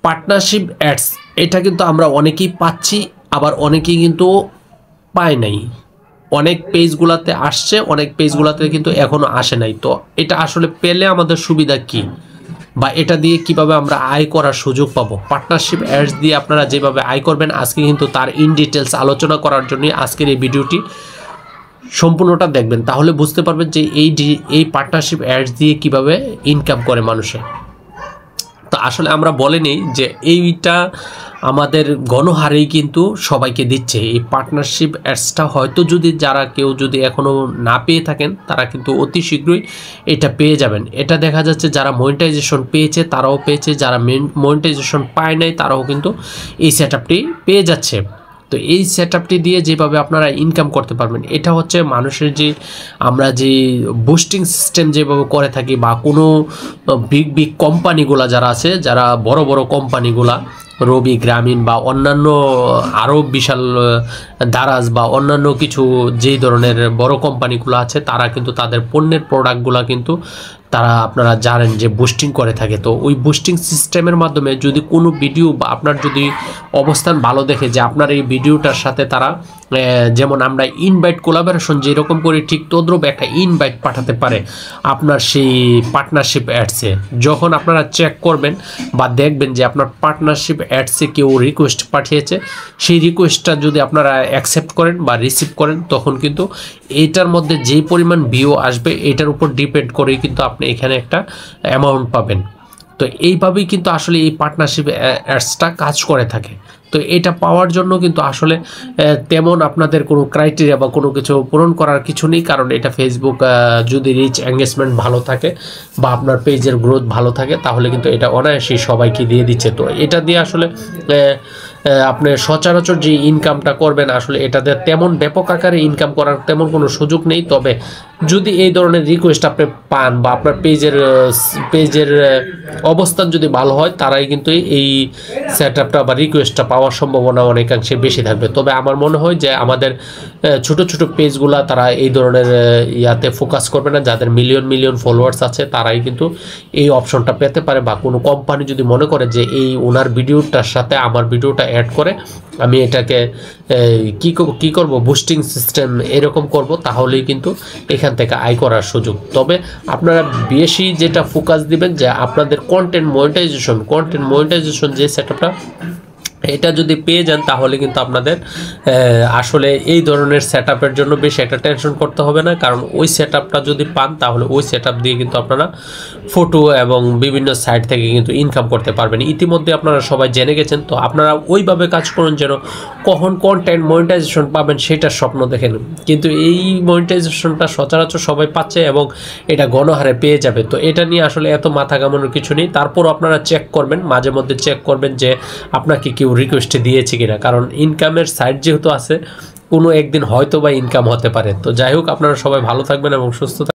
Partnership ads এটা কিন্তু আমরা অনেকেই পাচ্ছি, আবার অনেকেই কিন্তু পায় নাই। অনেক পেজগুলোতে আসছে, অনেক পেজগুলোতে কিন্তু এখনো আসে নাই। তো এটা আসলে পেলে আমাদের সুবিধা কি, বা এটা দিয়ে কিভাবে আমরা আয় করার সুযোগ পাবো, পার্টনারশিপ অ্যাডস দিয়ে আপনারা যেভাবে আয় করবেন, আজকে কিন্তু তার ইন ডিটেলস আলোচনা করার জন্য আজকের এই ভিডিওটি সম্পূর্ণটা দেখবেন। তাহলে বুঝতে পারবেন যে এই পার্টনারশিপ অ্যাডস দিয়ে কিভাবে ইনকাম করে মানুষে। তো আসলে আমরা বলে নেই যে এইটা আমাদের গণহারেই কিন্তু সবাইকে দিচ্ছে এই পার্টনারশিপ অ্যাডসটা। হয়তো যদি কেউ যদি এখনও না পেয়ে থাকেন, তারা কিন্তু অতি শীঘ্রই এটা পেয়ে যাবেন। এটা দেখা যাচ্ছে যারা মনিটাইজেশন পেয়েছে তারাও পেয়েছে, যারা মনিটাইজেশন পায় নাই তারাও কিন্তু এই সেটআপটি পেয়ে যাচ্ছে। তো এই সেটআপটি দিয়ে যেভাবে আপনারা ইনকাম করতে পারবেন, এটা হচ্ছে মানুষের যে আমরা যে বুস্টিং সিস্টেম যেভাবে করে থাকি, বা কোনো বিগ কোম্পানিগুলা যারা আছে, যারা বড় বড় কোম্পানিগুলা রবি, গ্রামীণ বা অন্যান্য আরও বিশাল দারাজ বা অন্যান্য কিছু যেই ধরনের বড় কোম্পানিগুলো আছে, তারা কিন্তু তাদের পণ্যের প্রোডাক্টগুলো কিন্তু তারা আপনারা জানেন যে বুস্টিং করে থাকে। তো ওই বুস্টিং সিস্টেমের মাধ্যমে যদি কোনো ভিডিও বা আপনার যদি অবস্থান ভালো দেখে যে আপনার এই ভিডিওটার সাথে তারা যেমন আমরা ইনভাইট কোলাবোরেশন যেরকম করে ঠিক তদ্রুপ একটা ইনভাইট পাঠাতে পারে আপনার সেই পার্টনারশিপ অ্যাডসে। যখন আপনারা চেক করবেন বা দেখবেন যে আপনার পার্টনারশিপ অ্যাডসে কেউ রিকোয়েস্ট পাঠিয়েছে, সেই রিকোয়েস্টটা যদি আপনারা অ্যাকসেপ্ট করেন বা রিসিভ করেন, তখন কিন্তু এইটার মধ্যে যেই পরিমাণ ভিউ আসবে এটার উপর ডিপেন্ড করেই কিন্তু আপনি এখানে একটা অ্যামাউন্ট পাবেন। তো এইভাবেই কিন্তু আসলে এই পার্টনারশিপ অ্যাডসটা কাজ করে থাকে। তো এটা পাওয়ার জন্য কিন্তু আসলে তেমন আপনাদের কোনো ক্রাইটেরিয়া বা কোনো কিছু পূরণ করার কিছু নেই, কারণ এটা ফেসবুক যদি রিচ এঙ্গেজমেন্ট ভালো থাকে বা আপনার পেজের গ্রোথ ভালো থাকে, তাহলে কিন্তু এটা অনায়াসেই সবাইকে দিয়ে দিচ্ছে। তো এটা দিয়ে আসলে আপনি সচরাচর যে ইনকামটা করবেন, আসলে এটাতে তেমন ব্যাপক আকারে ইনকাম করার তেমন কোনো সুযোগ নেই। তবে যদি এই ধরনের রিকোয়েস্ট আপনি পান বা আপনার পেজের অবস্থান যদি ভালো হয়, তারাই কিন্তু এই সেটআপটা বা রিকোয়েস্টটা পাওয়ার সম্ভাবনা অনেকাংশে বেশি থাকবে। তবে আমার মনে হয় যে আমাদের ছোট ছোট পেজগুলা তারা এই ধরনের ইয়াতে ফোকাস করবে না। যাদের মিলিয়ন ফলোয়ার্স আছে তারাই কিন্তু এই অপশনটা পেতে পারে, বা কোনো কোম্পানি যদি মনে করে যে এই ওনার ভিডিওটার সাথে আমার ভিডিওটা অ্যাড করে আমি এটাকে কি করব বুস্টিং সিস্টেম এরকম করব, তাহলেই কিন্তু এখান থেকে আয় করার সুযোগ। তবে আপনারা বেশি যেটা ফোকাস দিবেন যে আপনাদের কন্টেন্ট মনিটাইজেশন যে সেটআপটা, এটা যদি পেয়ে যান তাহলে কিন্তু আপনাদের আসলে এই ধরনের সেটআপের জন্য বেশি একটা টেনশন করতে হবে না। কারণ ওই সেটআপটা যদি পান তাহলে ওই সেটআপ দিয়ে কিন্তু আপনারা ফটো এবং বিভিন্ন সাইট থেকে কিন্তু ইনকাম করতে পারবেন। ইতিমধ্যে আপনারা সবাই জেনে গেছেন। তো আপনারা ওইভাবে কাজ করুন যেন কখন কন্টেন্ট মনিটাইজেশন পাবেন সেটার স্বপ্ন দেখেন। কিন্তু এই মনিটাইজেশনটা সচরাচর সবাই পাচ্ছে এবং এটা গণহারে পেয়ে যাবে। তো এটা নিয়ে আসলে এত মাথা ঘামানোর কিছু নেই। তারপর আপনারা চেক করবেন, মাঝে মধ্যে চেক করবেন যে আপনাকে কেউ রিকোয়েস্টে দিয়েছে কিনা, কারণ ইনকামের সাইট যেহেতু আছে, কোনো একদিন হয়তো বা ইনকাম হতে পারে। তো যাই হোক, আপনারা সবাই ভালো থাকবেন এবং সুস্থ থাকবেন।